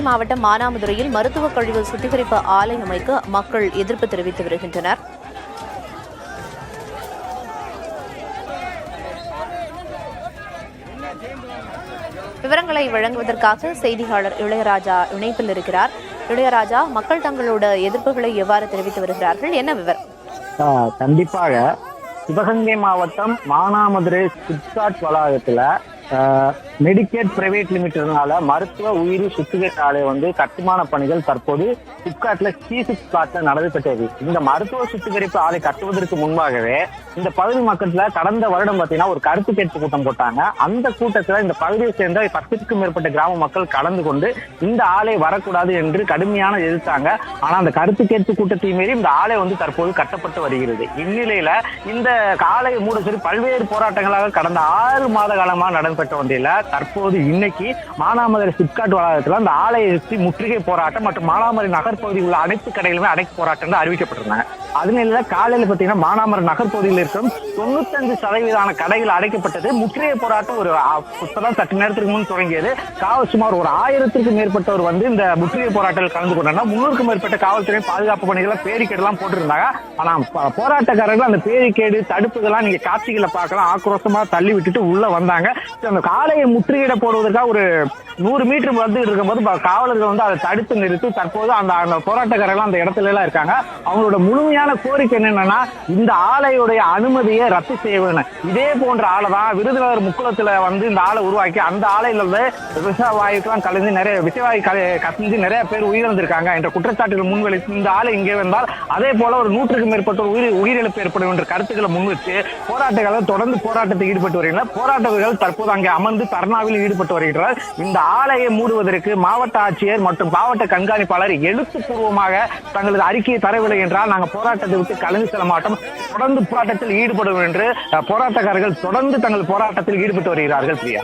மாவட்டம் மானாமதுரையில் மருத்துவ கழிவு சுத்திகரிப்பு ஆலை அமைக்க மக்கள் எதிர்ப்பு தெரிவித்து வருகின்றனர். விவரங்களை வழங்குவதற்காக செய்தியாளர் இளையராஜா இணைப்பில் இருக்கிறார். இளையராஜா, மக்கள் தங்களோட எதிர்ப்புகளை எவ்வாறு தெரிவித்து வருகிறார்கள்? என்ன விவரம்? கண்டிப்பாக சிவகங்கை மாவட்டம் மானாமதுரை சிப்காட் வளாகத்துல மெடிக்கேட் பிரைவேட் லிமிடெட்னால மருத்துவ உயிரி சுத்திகரிப்பு ஆலை கட்டுமான பணிகள் தற்போது சிப்காட்ல பிளாட்ல நடைபெற்றது. இந்த மருத்துவ சுத்திகரிப்பு ஆலை கட்டுவதற்கு முன்பாகவே இந்த பகுதி மக்கள்ல கடந்த வருடம் பாத்தீங்கன்னா ஒரு கருத்து கேட்பு கூட்டம் போட்டாங்க. அந்த கூட்டத்துல இந்த பகுதியை சேர்ந்த 10க்கும் மேற்பட்ட கிராம மக்கள் கலந்து கொண்டு இந்த ஆலை வரக்கூடாது என்று கடுமையான எதிர்த்தாங்க. ஆனா அந்த கருத்து கேட்பு கூட்டத்தை மீறி இந்த ஆலை தற்போது கட்டப்பட்டு வருகிறது. இந்நிலையில இந்த ஆலையை மூட சொல்லி பல்வேறு போராட்டங்களாக கடந்த 6 மாத காலமா நடைபெற்ற வந்தியில தற்போது இன்னைக்கு மானாமதுரை சிப்காட் வளாகத்தில் அந்த ஆலையை முற்றுகை போராட்டம் மற்றும் மானாமதுரை நகர் பகுதியில் உள்ள அனைத்து கடைகளுமே அடைப்பு போராட்டம் அறிவிக்கப்பட்டிருந்தாங்க. அதனால காலையில பாத்தீங்கன்னா மானாமதுரை நகர் பகுதியில் இருக்கும் 95% கடைகள் அடைக்கப்பட்டது. முற்றுகை போராட்டம் ஒரு சற்று நேரத்துக்கு முன் தொடங்கியது. சுமார் ஒரு 1000க்கும் மேற்பட்டவர் இந்த முற்றுகை போராட்டத்தில் கலந்து கொண்டாங்க. 300க்கும் மேற்பட்ட காவல்துறை பாதுகாப்பு பணிகளை பேரிகேடு எல்லாம் போட்டிருந்தாங்க. ஆனா போராட்டக்காரர்கள் அந்த பேரிகேடு தடுப்புகள்லாம் நீங்க காட்சிகளை பார்க்கலாம் ஆக்ரோஷமா தள்ளி விட்டுட்டு உள்ள வந்தாங்க. அந்த ஆலையை முற்றுகையிட போடுவதற்காக ஒரு 100 மீட்டர் வந்துட்டு இருக்கும்போது காவலர்கள் அதை தடுத்து நிறுத்தி தற்போது அந்த போராட்டக்காரர்கள் அந்த இடத்துல எல்லாம் இருக்காங்க. அவங்களோட முழுமையான கோரிக்கை என்னன்னா இந்த ஆலையுடைய அனுமதியை ரத்து செய்ய வேணும். இதே போன்ற ஆலை தான் விருதுநகர் முக்குளத்துல இந்த ஆலை உருவாக்கி அந்த ஆலையில விஷவாயுக்கெல்லாம் கலந்து நிறைய விஷவாயு கசிஞ்சு நிறைய பேர் உயிரிழந்திருக்காங்க என்ற குற்றச்சாட்டுகள் முன்வைத்து இந்த ஆலை இங்கே வந்தால் அதே போல ஒரு 100க்கும் மேற்பட்ட உயிரிழப்பு ஏற்படும் என்ற கருத்துக்களை முன்வைத்து போராட்டங்கள் தொடர்ந்து போராட்டத்தில் ஈடுபட்டு வருகின்றனர். போராட்டங்கள் தற்போது அங்கே அமர்ந்து தர்ணாவில் ஈடுபட்டு வருகின்றனர். இந்த ஆலையை மூடுவதற்கு மாவட்ட ஆட்சியர் மற்றும் மாவட்ட கண்காணிப்பாளர் எழுத்துப்பூர்வமாக தங்களது அறிக்கையை தரவில்லை என்றால் நாங்கள் போராட்டத்தை விட்டு கலந்து செல்ல மாட்டோம், தொடர்ந்து போராட்டத்தில் ஈடுபடும் என்று போராட்டக்காரர்கள் தொடர்ந்து தங்கள் போராட்டத்தில் ஈடுபட்டு வருகிறார்கள். பிரியா,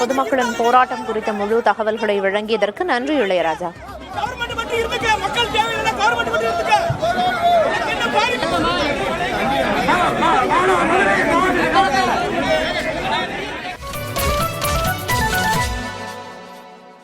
பொதுமக்களின் போராட்டம் குறித்த முழு தகவல்களை வழங்கியதற்கு நன்றி இளையராஜா.